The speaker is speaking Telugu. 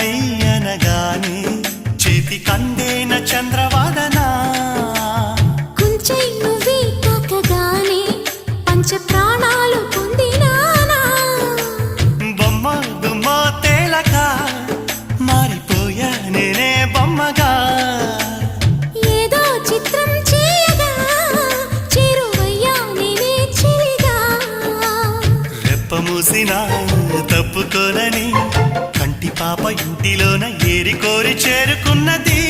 హాయి అనగానే చేతి కందేన చంద్రవాదనా కొంచెం నువ్వే తాకగానే పంచ ప్రాణాలు పొందినానా బొమ్మ దుమ్మ తేలక మారిపోయా నేనే బొమ్మగా ఏదో చిత్రం చేయగా చేరువయ్యా నేనే చిలిగా రెప్ప మూసినా తప్పుకోనని కంటి పాప ఇంటిలోన ఏరి కోరి చేరుకున్నది